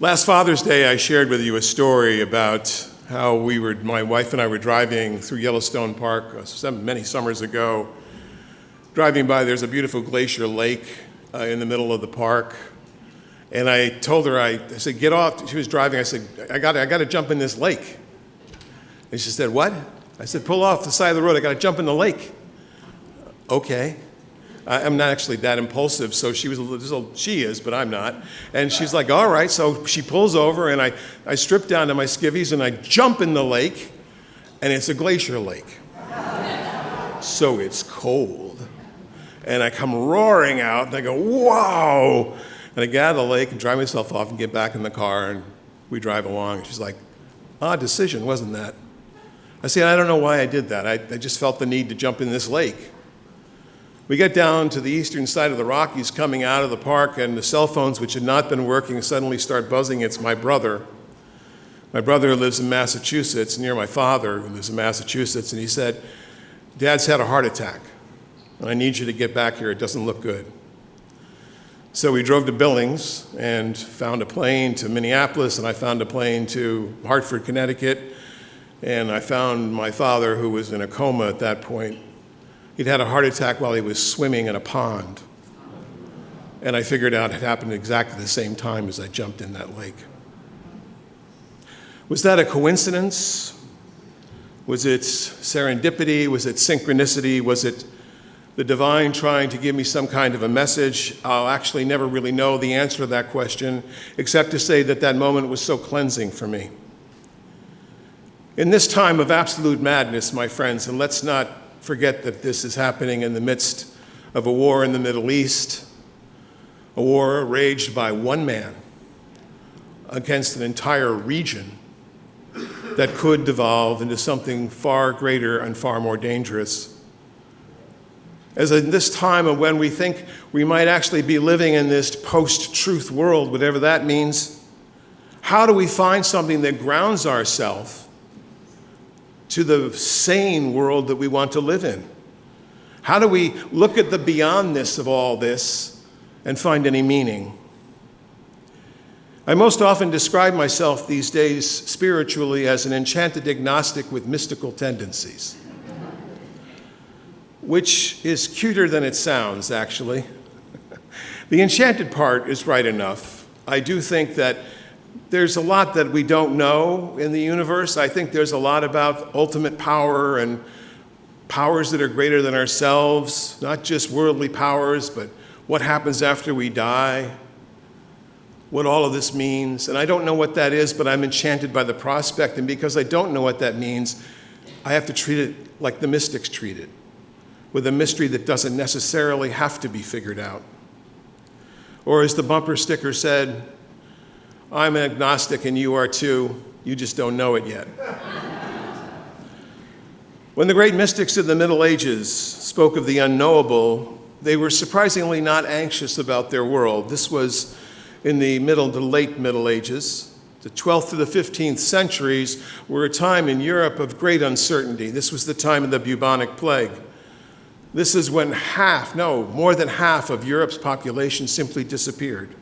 Last Father's Day, I shared with you a story about how my wife and I were driving through Yellowstone Park many summers ago. Driving by, there's a beautiful glacial lake in the middle of the park. And I told her, I said, get off. She was driving. I said, I got to jump in this lake. And she said, what? I said, pull off the side of the road. I got to jump in the lake. Okay. I'm not actually that impulsive, so she is, but I'm not. And she's like, all right. So she pulls over, and I strip down to my skivvies, and I jump in the lake, and it's a glacier lake. So it's cold. And I come roaring out, and I go, wow. And I get out of the lake and dry myself off and get back in the car, and we drive along. And she's like, odd decision, wasn't that? I said, I don't know why I did that. I just felt the need to jump in this lake. We get down to the eastern side of the Rockies coming out of the park, and the cell phones, which had not been working, suddenly start buzzing. It's my brother. My brother who lives in Massachusetts, near my father who lives in Massachusetts, and he said, Dad's had a heart attack. I need you to get back here. It doesn't look good. So we drove to Billings and found a plane to Minneapolis, and I found a plane to Hartford, Connecticut, and I found my father, who was in a coma at that point. He'd had a heart attack while he was swimming in a pond. And I figured out it happened at exactly the same time as I jumped in that lake. Was that a coincidence? Was it serendipity? Was it synchronicity? Was it the divine trying to give me some kind of a message? I'll actually never really know the answer to that question, except to say that that moment was so cleansing for me. In this time of absolute madness, my friends, and let's not forget that this is happening in the midst of a war in the Middle East, a war waged by one man against an entire region that could devolve into something far greater and far more dangerous. As in this time of when we think we might actually be living in this post-truth world, whatever that means, how do we find something that grounds ourselves to the sane world that we want to live in? How do we look at the beyondness of all this and find any meaning? I most often describe myself these days spiritually as an enchanted agnostic with mystical tendencies, which is cuter than it sounds, actually. The enchanted part is right enough. I do think that there's a lot that we don't know in the universe. I think there's a lot about ultimate power and powers that are greater than ourselves, not just worldly powers, but what happens after we die, what all of this means. And I don't know what that is, but I'm enchanted by the prospect. And because I don't know what that means, I have to treat it like the mystics treat it, with a mystery that doesn't necessarily have to be figured out. Or as the bumper sticker said, I'm an agnostic and you are too, you just don't know it yet. When the great mystics of the Middle Ages spoke of the unknowable, they were surprisingly not anxious about their world. This was in the middle to late Middle Ages. The 12th to the 15th centuries were a time in Europe of great uncertainty. This was the time of the bubonic plague. This is when more than half of Europe's population simply disappeared.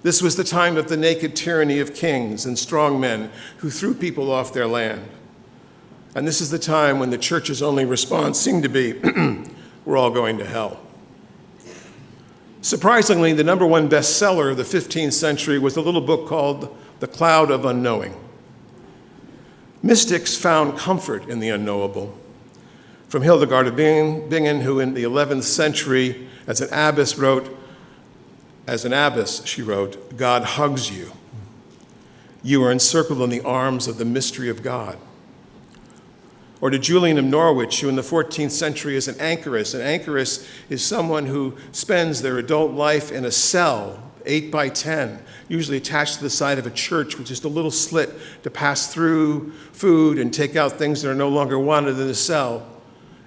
This was the time of the naked tyranny of kings and strong men who threw people off their land. And this is the time when the church's only response seemed to be, we're all going to hell. Surprisingly, the number one bestseller of the 15th century was a little book called The Cloud of Unknowing. Mystics found comfort in the unknowable. From Hildegard of Bingen, who in the 11th century, as an abbess, she wrote, God hugs you. You are encircled in the arms of the mystery of God. Or to Julian of Norwich, who in the 14th century is an anchoress. An anchoress is someone who spends their adult life in a cell, 8 by 10, usually attached to the side of a church with just a little slit to pass through food and take out things that are no longer wanted in the cell.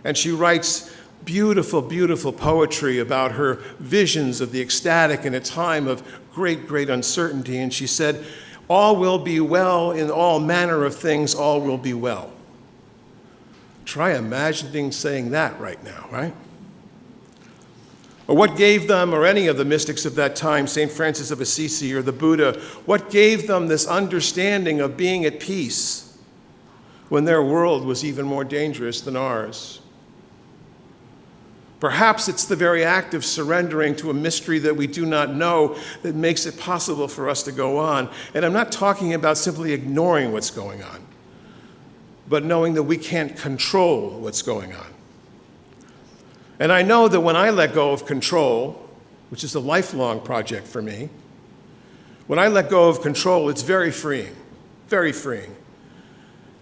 And she writes beautiful, beautiful poetry about her visions of the ecstatic in a time of great, great uncertainty. And she said, all will be well in all manner of things, all will be well. Try imagining saying that right now, right? Or what gave them, or any of the mystics of that time, St. Francis of Assisi or the Buddha, what gave them this understanding of being at peace when their world was even more dangerous than ours? Perhaps it's the very act of surrendering to a mystery that we do not know that makes it possible for us to go on. And I'm not talking about simply ignoring what's going on, but knowing that we can't control what's going on. And I know that when I let go of control, which is a lifelong project for me, when I let go of control, it's very freeing, very freeing.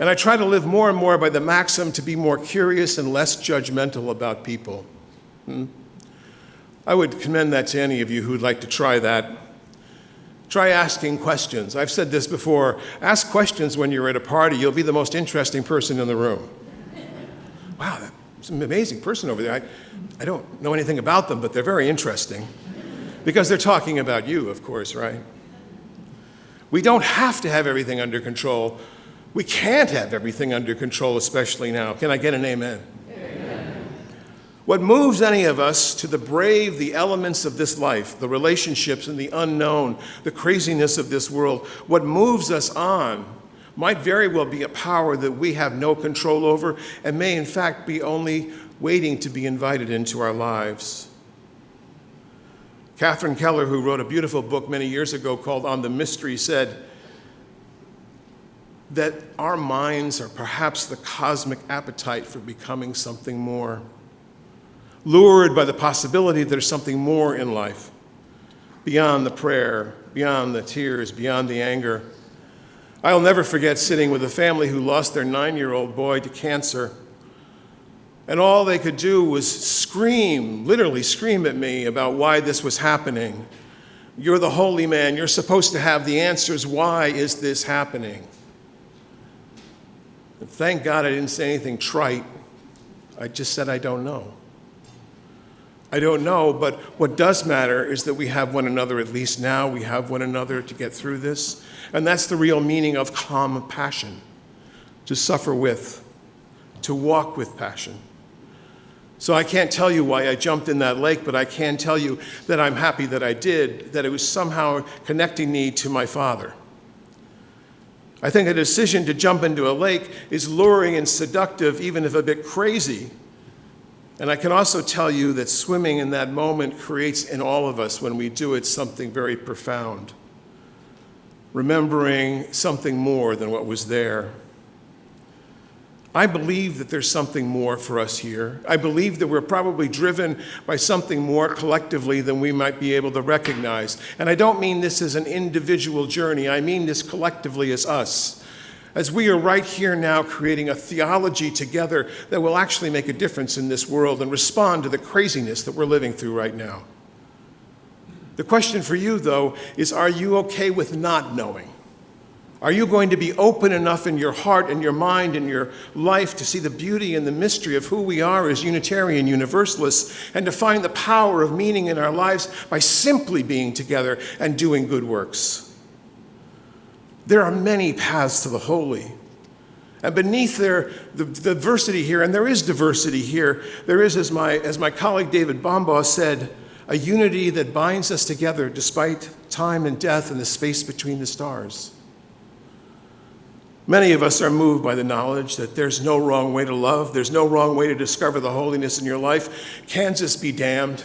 And I try to live more and more by the maxim to be more curious and less judgmental about people. I would commend that to any of you who'd like to try that. Try asking questions. I've said this before. Ask questions when you're at a party. You'll be the most interesting person in the room. Wow, that's an amazing person over there. I don't know anything about them, but they're very interesting. Because they're talking about you, of course, right? We don't have to have everything under control. We can't have everything under control, especially now. Can I get an amen? What moves any of us to brave the elements of this life, the relationships and the unknown, the craziness of this world, what moves us on might very well be a power that we have no control over and may in fact be only waiting to be invited into our lives. Catherine Keller, who wrote a beautiful book many years ago called On the Mystery, said that our minds are perhaps the cosmic appetite for becoming something more. Lured by the possibility that there's something more in life, beyond the prayer, beyond the tears, beyond the anger. I'll never forget sitting with a family who lost their 9-year-old boy to cancer, and all they could do was scream, literally scream at me about why this was happening. You're the holy man, you're supposed to have the answers, why is this happening? And thank God I didn't say anything trite. I just said I don't know. I don't know, but what does matter is that we have one another, at least now, we have one another to get through this. And that's the real meaning of calm passion, to suffer with, to walk with passion. So I can't tell you why I jumped in that lake, but I can tell you that I'm happy that I did, that it was somehow connecting me to my Father. I think a decision to jump into a lake is luring and seductive, even if a bit crazy. And I can also tell you that swimming in that moment creates in all of us, when we do it, something very profound. Remembering something more than what was there. I believe that there's something more for us here. I believe that we're probably driven by something more collectively than we might be able to recognize. And I don't mean this as an individual journey. I mean this collectively as us. As we are right here now creating a theology together that will actually make a difference in this world and respond to the craziness that we're living through right now. The question for you, though, is are you okay with not knowing? Are you going to be open enough in your heart and your mind and your life to see the beauty and the mystery of who we are as Unitarian Universalists and to find the power of meaning in our lives by simply being together and doing good works? There are many paths to the holy. And beneath the diversity here, and there is diversity here, there is, as my colleague David Bombaugh said, a unity that binds us together despite time and death and the space between the stars. Many of us are moved by the knowledge that there's no wrong way to love, there's no wrong way to discover the holiness in your life. Kansas be damned.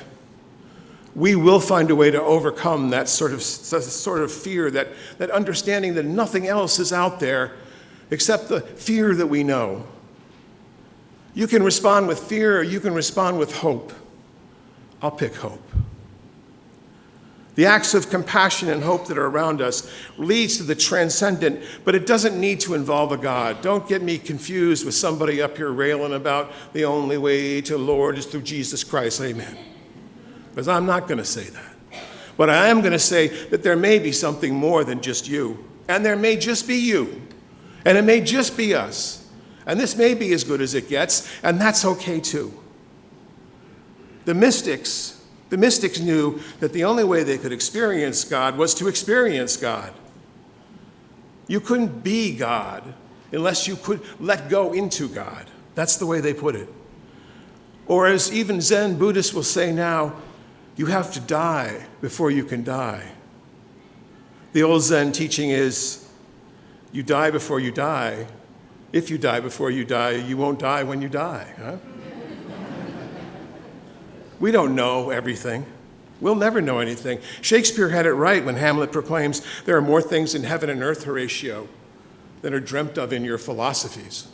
We will find a way to overcome that sort of fear, that understanding that nothing else is out there except the fear that we know. You can respond with fear or you can respond with hope. I'll pick hope. The acts of compassion and hope that are around us leads to the transcendent, but it doesn't need to involve a God. Don't get me confused with somebody up here railing about the only way to the Lord is through Jesus Christ. Amen. Because I'm not going to say that. But I am going to say that there may be something more than just you. And there may just be you. And it may just be us. And this may be as good as it gets, and that's okay too. The mystics knew that the only way they could experience God was to experience God. You couldn't be God unless you could let go into God. That's the way they put it. Or as even Zen Buddhists will say now, You have to die before you can die. The old Zen teaching is, you die before you die. If you die before you die, you won't die when you die. Huh? We don't know everything. We'll never know anything. Shakespeare had it right when Hamlet proclaims, there are more things in heaven and earth, Horatio, than are dreamt of in your philosophies.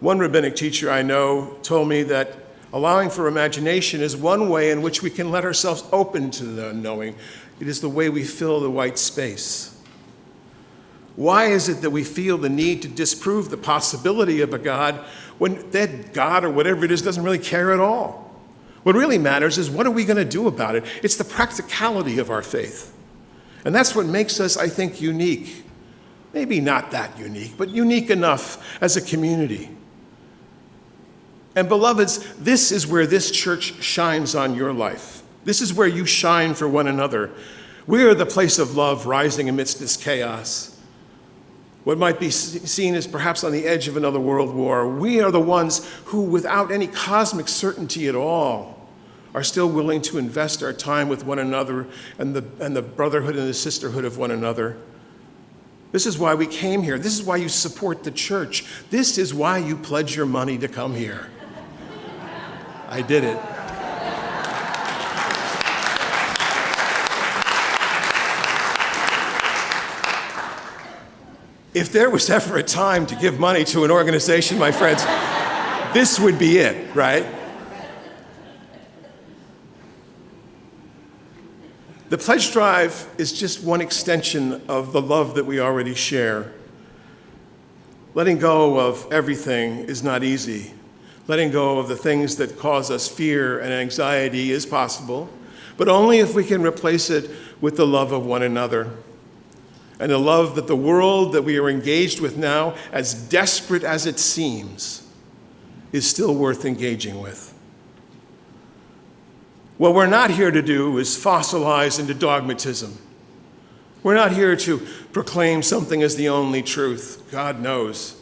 One rabbinic teacher I know told me that allowing for imagination is one way in which we can let ourselves open to the unknowing. It is the way we fill the white space. Why is it that we feel the need to disprove the possibility of a God when that God or whatever it is doesn't really care at all? What really matters is, what are we going to do about it? It's the practicality of our faith. And that's what makes us, I think, unique. Maybe not that unique, but unique enough as a community. And beloveds, this is where this church shines on your life. This is where you shine for one another. We are the place of love rising amidst this chaos. What might be seen as perhaps on the edge of another world war. We are the ones who, without any cosmic certainty at all, are still willing to invest our time with one another and the brotherhood and the sisterhood of one another. This is why we came here. This is why you support the church. This is why you pledge your money to come here. I did it. If there was ever a time to give money to an organization, my friends, this would be it, right? The pledge drive is just one extension of the love that we already share. Letting go of everything is not easy. Letting go of the things that cause us fear and anxiety is possible, but only if we can replace it with the love of one another. And the love that the world that we are engaged with now, as desperate as it seems, is still worth engaging with. What we're not here to do is fossilize into dogmatism. We're not here to proclaim something as the only truth. God knows.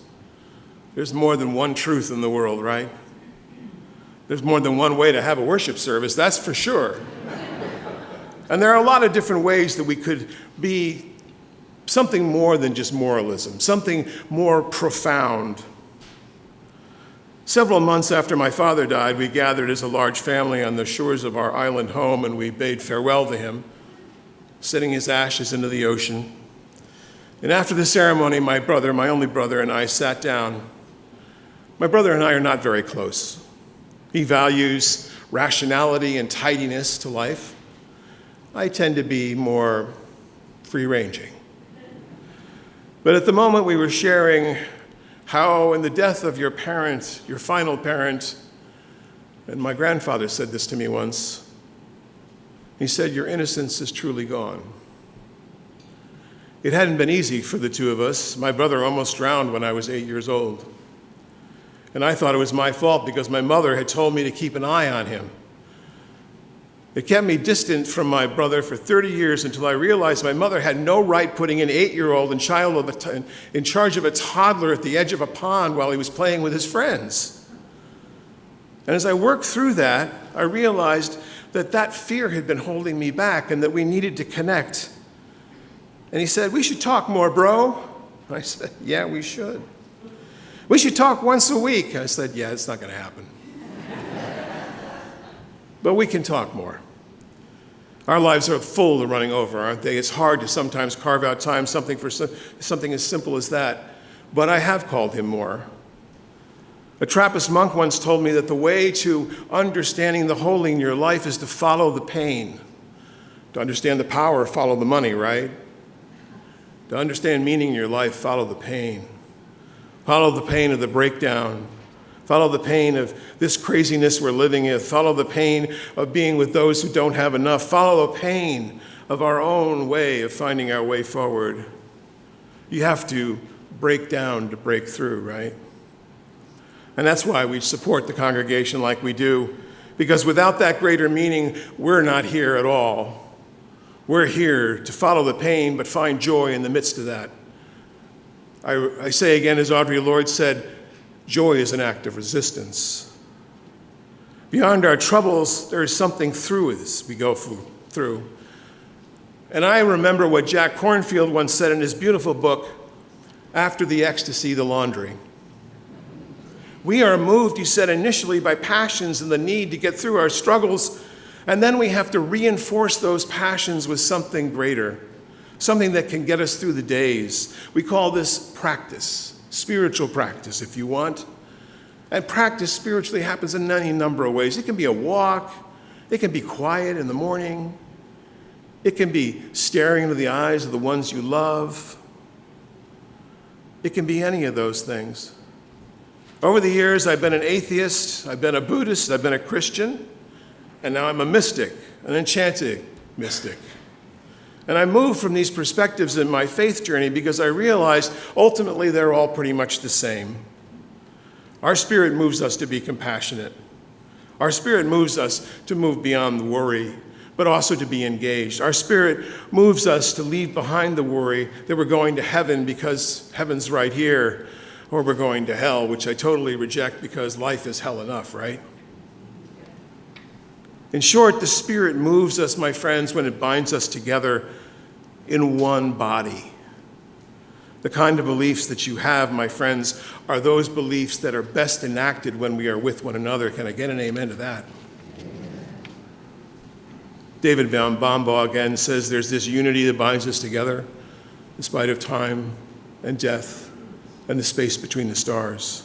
There's more than one truth in the world, right? There's more than one way to have a worship service, that's for sure. And there are a lot of different ways that we could be something more than just moralism, something more profound. Several months after my father died, we gathered as a large family on the shores of our island home, and we bade farewell to him, sending his ashes into the ocean. And after the ceremony, my brother, my only brother, and I sat down. My brother and I are not very close. He values rationality and tidiness to life. I tend to be more free-ranging. But at the moment we were sharing how in the death of your parent, your final parent, and my grandfather said this to me once, he said, your innocence is truly gone. It hadn't been easy for the two of us. My brother almost drowned when I was 8 years old. And I thought it was my fault because my mother had told me to keep an eye on him. It kept me distant from my brother for 30 years until I realized my mother had no right putting an 8-year-old in charge of a toddler at the edge of a pond while he was playing with his friends. And as I worked through that, I realized that that fear had been holding me back and that we needed to connect. And he said, we should talk more, bro. I said, yeah, we should. We should talk once a week. I said, yeah, it's not going to happen. But we can talk more. Our lives are full to running over, aren't they? It's hard to sometimes carve out time, something as simple as that. But I have called him more. A Trappist monk once told me that the way to understanding the holy in your life is to follow the pain. To understand the power, follow the money, right? To understand meaning in your life, follow the pain. Follow the pain of the breakdown. Follow the pain of this craziness we're living in. Follow the pain of being with those who don't have enough. Follow the pain of our own way of finding our way forward. You have to break down to break through, right? And that's why we support the congregation like we do, because without that greater meaning, we're not here at all. We're here to follow the pain, but find joy in the midst of that. I say again, as Audre Lorde said, joy is an act of resistance. Beyond our troubles, there is something through us we go through. And I remember what Jack Kornfield once said in his beautiful book, After the Ecstasy, the Laundry. We are moved, he said, initially by passions and the need to get through our struggles, and then we have to reinforce those passions with something greater, something that can get us through the days. We call this practice, spiritual practice, if you want. And practice spiritually happens in any number of ways. It can be a walk. It can be quiet in the morning. It can be staring into the eyes of the ones you love. It can be any of those things. Over the years, I've been an atheist, I've been a Buddhist, I've been a Christian, and now I'm a mystic, an enchanted mystic. And I moved from these perspectives in my faith journey because I realized ultimately they're all pretty much the same. Our spirit moves us to be compassionate. Our spirit moves us to move beyond the worry, but also to be engaged. Our spirit moves us to leave behind the worry that we're going to heaven because heaven's right here, or we're going to hell, which I totally reject because life is hell enough, right? In short, the Spirit moves us, my friends, when it binds us together in one body. The kind of beliefs that you have, my friends, are those beliefs that are best enacted when we are with one another. Can I get an amen to that? David Van Bombaugh again says there's this unity that binds us together in spite of time and death and the space between the stars.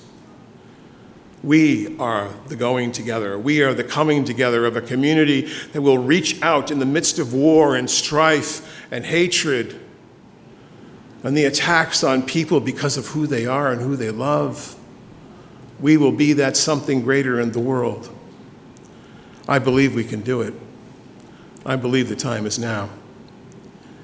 We are the going together. We are the coming together of a community that will reach out in the midst of war and strife and hatred and the attacks on people because of who they are and who they love. We will be that something greater in the world. I believe we can do it. I believe the time is now.